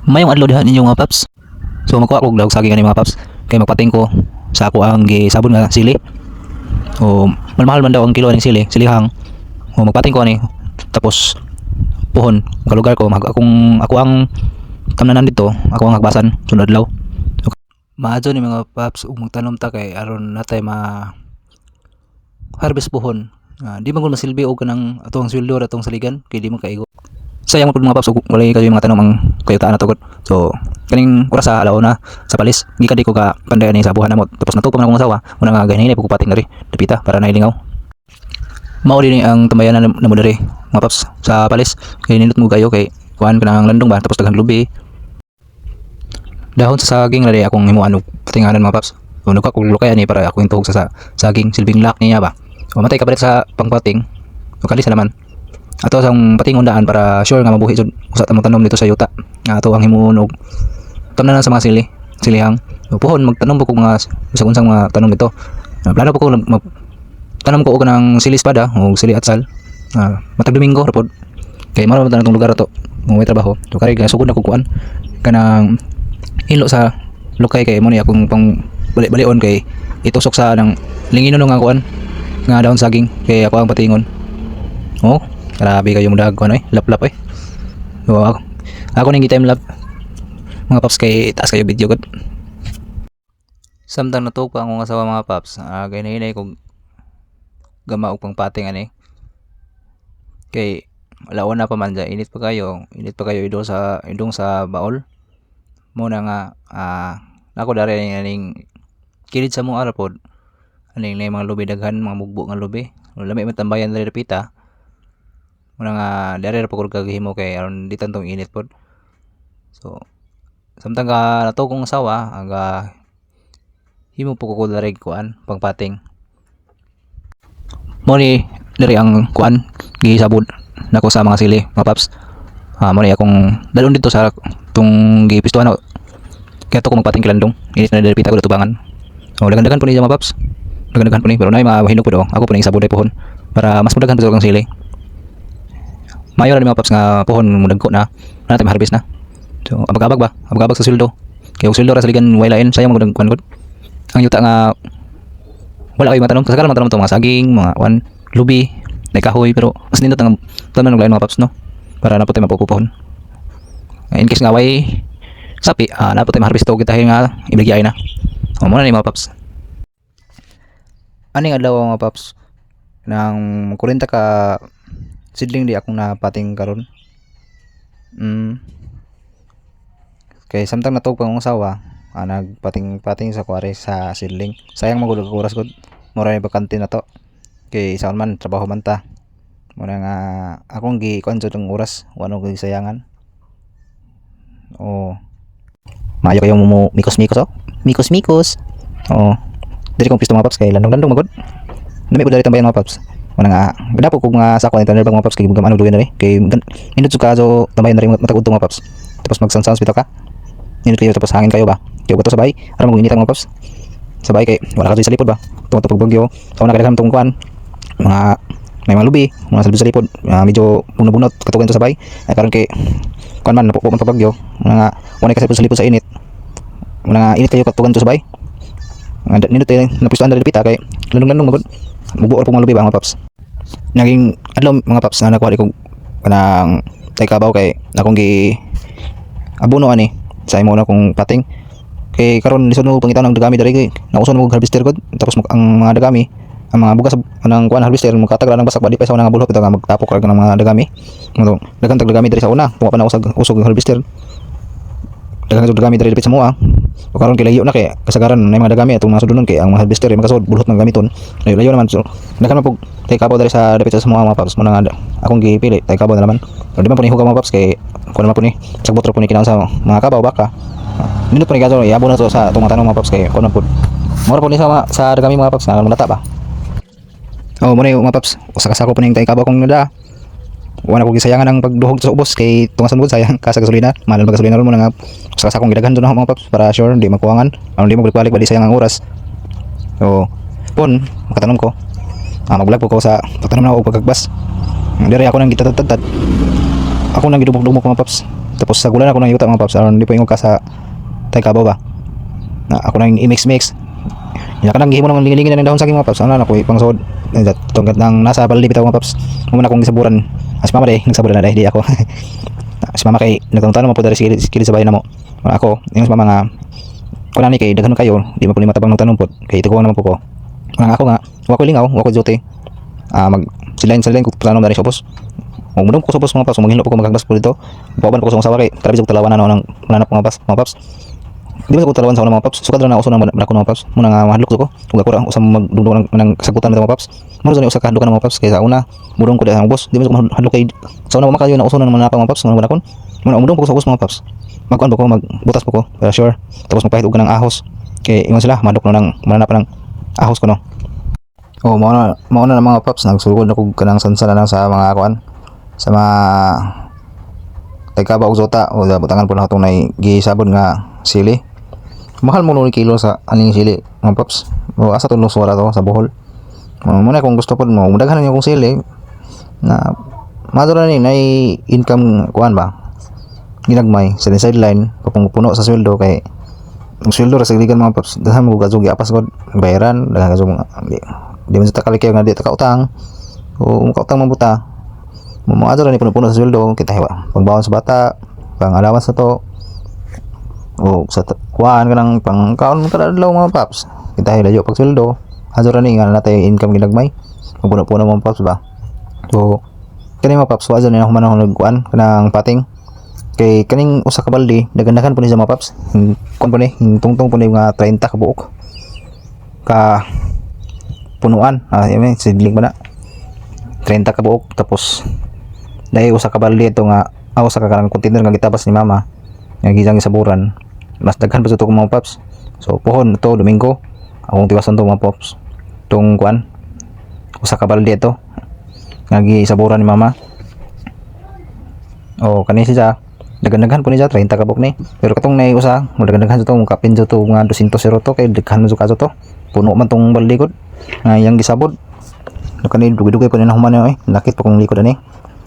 Mayong adlaw diha ninyo mga paps. So magkuha ko og saging ani mga paps. Kay magpating ko sa ako ang gisabon nga sili. O mahal man daw ang kilo ning sili, silihang. O magpating ko ani. Tapos puhon kalugar ko ako ang kamnanan dito, ako ang hagbasan sunod adlaw. So, maadto ni mga paps ug magtanom ta kay aron natay ma harvest puhon. Di man gud masilbi og kanang atong sweldo atong saligan kay di man kaigo. Sayang mo pud mga paps ug walay kayo mga tanom ang kayutaan nato gud. So kaning oras sa alaw na sa palis gikan di ko ka panday ani sa buhan namo tapos natupa man akong asawa una nga gahinay pag pating diri dapita para nailingaw. Mao din ang tambayan na mo diri mga paps sa palis kay nindot mo kayo kay kuan kanang landong ba tapos daghang lubi. Dahon sa saging na di akong himuan og patinganan mga paps. So nagkakulukay ani para ako intuhog sa saging silbing lock niya ba. Mamatay ka pa sa pangpating. So kalis na naman. Ato sang patingon daan para sure nga mabuhi jud usa ta tanom dito sa yuta. Ato ang himuon og tamnan sa mga silihang. So puhon magtanom ko mga unsang mga tanom dito. Plano ko tanom ko og nang sili espada o sili atsal. Matag Domingo rapod. Kay maro man tong lugar ato. Mo may trabaho. So kay sugod na kukuan kanang hilo sa lukay kay mo ni akong pang bali-balion kay itusok sa nang linginon nga kuan nga daon saging kay ako ang patingon. Oh, grabe kayo mudag ko ano lap-lap eh. So, ako ning time lap. Mga paps kay taas kayo video gud. Samtang natok pa akong asawa mga paps, kay nahinay kog gama og pangpating ani. Kay alawan na pa man dyan, init pa kayo idong sa baol. Mo na nga ako dari aning kilid sa mo arapod. Aning na mga lubi daghan mga mugbo nga lubi. Lami man tambayan diri dapita. Muna nga dari ra pagod kagihimo kay aron di tantong init pod. So samtang ka nato kong asawa aga himo po ko dari kuan pangpating. Mo ni dari ang kuan gihisabod nako sa mga sili mga paps. Mo ni akong dalon dito sa tong gipistuhan ako. Kaya to ko magpating kilandong. Init na dari pita ko tubangan. So dagan-dagan po ni mga paps. Dagan-dagan po ni pero nay mahinog po do. Ako po ning sabod ay pohon para mas mudagan pa ang sili. Mayo na mga paps nga pohon mudagko na natin harvest na. So abag-abag sa sweldo. Kaya og sweldo ra sa ligan way lain sayang magud kuan gud. Ang yuta nga wala kay matanong kasagaran matanong to mga saging, mga kuan, lubi, nay kahoy pero mas nindot ang tanan og lain mga paps no. Para naputay mapupuhon. In case nga way sapi, naputay maharvest to kita nga ibigay na. Mo na ni mga paps. Aning adlaw mga paps nang 40 ka sidling di akong napating karon. Kay samtang natog pa akong asawa, nagpating sa kuwari sa sidling. Sayang magud og oras gud. Mura ni bakante na to. Kay saan man trabaho man ta. Mura nga akong gi-kuan jud ang oras, wano ko sayangan. Oh. Maayo kayo mo mikos-mikos oh. Mikos-mikos. Oh. Diri kong pisto mga paps kay landong-landong magud. Nami ko dali tambayan mga paps. Mana nga gadapo kog nga sako ni taner bang mga paps kay bugam ano duwen ri kay indot ka so tambayan na rin matag udto mga paps. Tapos magsansans bitaw ka. Indot kayo tapos hangin kayo ba. Kay ugato sabay aron mo initan mga paps. Sabay kay wala ka sa lipod ba. Tungod pag bagyo. So nakadagan tong kuan mga may mga lubi, mga salbi sa lipod, medyo bunot-bunot katugan to sabay. Ay karon kay kuan man napupo man pa bagyo. Mga wala kasi sa lipod sa init. Mga init kayo katugan to sabay. Nindot tayo napistuan dali pita kay landong-landong magud. Mubuor po mga lubi ba mga paps. Naging adlaw mga paps na nakuha ko kanang tay kabaw kay akong gi abono ani sa imo na kong pating. Kay karon lisod mo pangitan ng dagami diri kay nauson mo harvester gud tapos ang mga dagami ang mga bugas ng kuan harvester magkatag ra ng basak badi pa sa nga bulhot ito nga magtapok ra ng mga dagami. Dagan tag dagami diri sa una tuwa pa na usog harvester. Dagan tag dagami diri sa moa. O karon kay layo na kay kasagaran na mga dagami atong mga sudunon kay ang mga harvester makasud bulhot ng gamiton. Layo naman so dagan man pug tay kabaw diri sa dapit sa mga paps mo nga akong gipili tay kabaw na naman. Pero di man po ni hugaw mga paps kay kuno naman po ni sagbot ra po ni kinaon sa mga kabaw baka. Nindot po ni gaso iabo na to sa atong tanong mga paps kay kuno po. Mora po ni sa dagami mga paps na nata ba. Oh mo ni mga paps usa ka sako po ning tay kabaw kong nada. Wala ko gisayangan ang pagduhog sa ubos kay tungasan mo sayang ka sa gasolina. Mahal ba gasolina ron mo nga sa akong gidaghan do na mga paps para sure di magkuwangan. Ano di mo balik bali sayang ang oras. So, pon makatanong ko. Mag-vlog po ko sa pagtanom na og pagkagbas. Diri ako nang gitatad. Ako nang gidumog-dumog mga paps. Tapos sa gulan ako nang yuta mga paps, aron di pa yung ka sa tay kabaw ba. Na ako nang i-mix. Nya kanang gihimo nang lingin-lingin na ng dahon saging mga paps. Ano na ko ipangsod. Tungkat nang nasa baldi bitaw mga paps. Mo na akong gisaburan. As mama day, nagsaburan na day di ako. Si mama kay nagtanong mo po dari sige sa bahay na mo. Ako, yung mama nga kunani kay daghan kayo, di man po ni matabang ng tanong po. Kay tukuan naman po ko. Ako nga, wa ko lingaw, wa ko jote. Mag silain ko plano dari sa boss. Kung mo ko sa boss mga paps, manghilo po ko maghagbas po dito. Baban po ko sa sawa kay para bisog talawan na nang mananap mga paps. Di ba ko talawan sa mga paps? Sukad ra na uso nang ko mga paps. Muna nga mahadlok ko. Kung ako ra usam magdugdog ng kasagutan nito mga paps. Muro sa usa ka hadlok ng mga paps kay sa una mudong ko dahang boss. Di ba ko mahadlok kay sa una makayo na uso nang mananap mga paps, mga kon. Muna mudong ko sa boss mga paps. Magkuan po ko magbutas po ko para sure. Tapos magpahit og ng ahos. Kay ingon sila madok no nang mananap ng ahos ko no. Oh, mao na ng mga paps nagsugod na kog kanang sansala lang sa mga kuan. Sa mga tagkaba og zota o butangan po na itong gihisabon nga sili. Mahal mo ni kilo sa aning sili mga paps. O asa to lusura to sa Bohol. Muna kung gusto po mo daghan niyo kung sili na madura ni nay income kuan ba. Ginagmay sa sideline puno sa sweldo kay ang sweldo ra sa ligan mga paps. Daghan mo gazog apas god bayaran daghan gazog di man sa kalikay nga di ta kautang. O kautang mabuta. Mo adura ni puno sa sweldo kita hewa. Pangbaon sa bata, pang allowance sa to. O sa kuhaan ka ng pangkaon kada adlaw mga paps. Kita hilayo pag sweldo. Adura ni nga natay income ginagmay. Magpuno-puno mga paps ba. So kani mga paps wa ni ako manahon nagkuan kanang pating. Kay kaning usa ka balde dagan-dagan po ni sa mga paps. Kuan po ni tungtong po ni mga 30 ka buok. Ka punuan. Yun sidling ba na. 30 ka buok tapos dahil usa ka balde ito nga usa ka kanang container nga gitabas ni mama nga gisang isaburan. Mas daghan pa sa to mga paps. So pohon to Domingo akong tiwasan to mga paps. Tung kuan usa ka balde ito nga gisaburan ni mama. O kani siya daghan-daghan po niya 30 ka buok ni. Pero katong nay usa daghan-daghan sa to kapin sa to nga 200 to kay daghan sa kaso to. Puno man tong balde gud nga yang gisabod. Kani dugay-dugay pa ni na human eh. Nakit pa kong likod ani.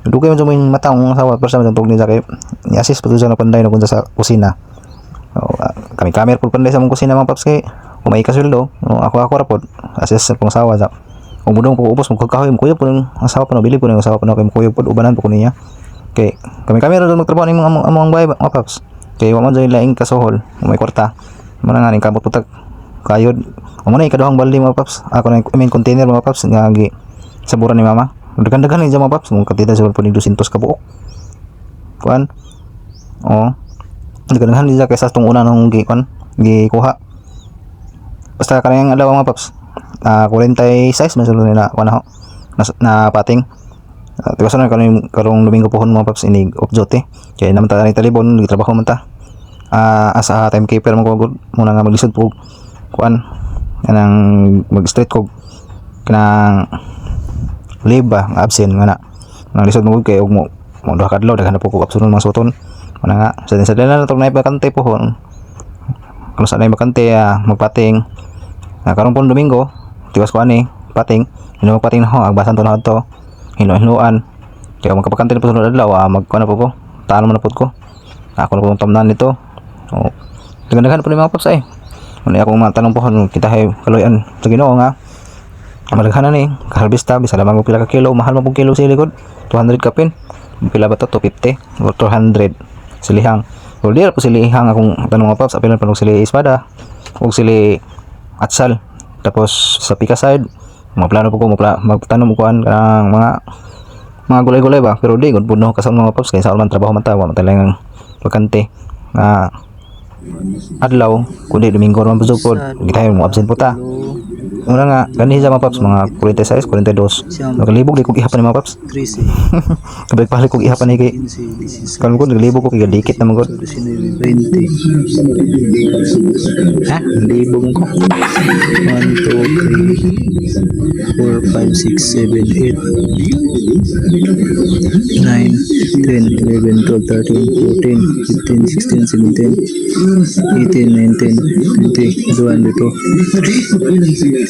Dugay man sa mga matang sawa pero sa tug ni sa kay ni-assist pa to sa panday na kun sa kusina. Kami camera po panday sa mong kusina mga paps kay kung may kasweldo ako ra pod assist sa pong sawa sa kung mudong po ubos magkakahoy mo kuya po ng asawa pa no bili po ng asawa pa no kay mo kuya po ubanan po ko niya kay kami camera doon magtrabaho ni among bay mga paps kay wa man jay laing kasuhol may kwarta mo na nga ning kamot putag kayod mo na ikaduhang balde mga paps ako na container mga paps nga gi saburan ni mama daghan-daghan ni mga paps mong katita sa po ni 200 ka buok kuan daghan-daghan ni kaysa tong una nung gikuha basta kanang adlaw mga paps 46 man sulod na kuan na pating tibasan na karong Domingo pohon mga paps inig off duty kaya naman ta ni talibon gitrabaho man ta asa timekeeper man ko muna nga maglisod po kuan kanang mag straight ko kanang leave ba absent nga na nang lisod mo kay og mo duha ka adlaw daghan na po ko absunod mga suton muna nga sa dala na to na bakante pohon kung sa na bakante magpating karong pong Domingo tiwas ko ani pating magpating na ho agbasan to na to hilo-hiloan kaya magkapakante na po sunod adlaw magkuan na po ko taan mo na po ko ako na po tamnan nito daghan-daghan po ni mga paps muna akong matanong po kita hay kaloyan sa Ginoo nga malaghan na ni kaharbista bisa lamang mo pila ka kilo mahal mo pong kilo sili gud 200 kapin pila ba to 250 or 200 silihang o di po silihang akong tanong mga paps apilan pa ng sili espada o sili atsal tapos sa pika side mga plano po ko magtanong mo kuan kanang mga gulay-gulay ba pero di gud puno ka sa mga paps kay sa man trabaho man ta wa man talang bakante nga adlaw kundi Domingo man busog pod gitayo mo absent po ta una nga gani sa mga paps mga 46 42 nagalibog di kog ihapan ni mga paps kabay pahalik kog ihapan ni kay kan ko nagalibog ko kay dikit na magod 20 libog ko 1 2 3 4 5 6 7 8 9 10 11 12 13 14 15 16 17 18 19 20 21 22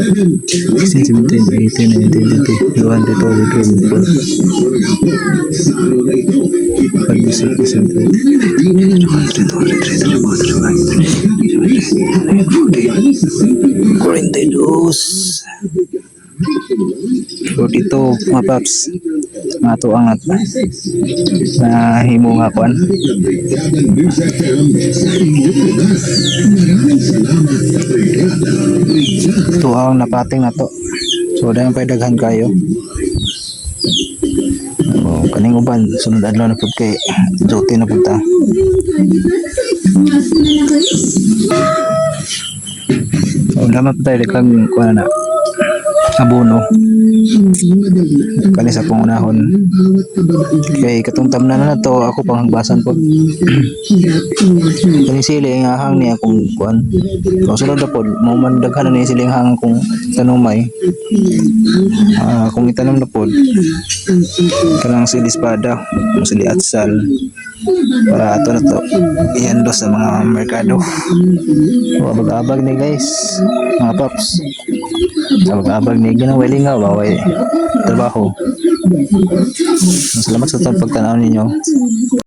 16, 17, 18, 19, 20, 21, 22, 23, 42 mga paps, mga tuang at na himo nga kuan. Tuang napating na to, so dahil pa daghan kayo. O kaning uban sunod adlaw na pud kay duty na pud ta. So dapat tayo kang kuan na abono kani sa pangunahon kay katong tamnan na to ako pang hagbasan po kani sili nga hang niya kung kuan so sunod na po mo man daghan na ni sili hang kung tanumay kung itanam na po kanang sili espada kung sili atsal para ato na to ihando sa mga merkado. So abag-abag ni guys mga paps, abag-abag ni ginawali nga baway trabaho. Salamat sa itong pagtanaw ninyo.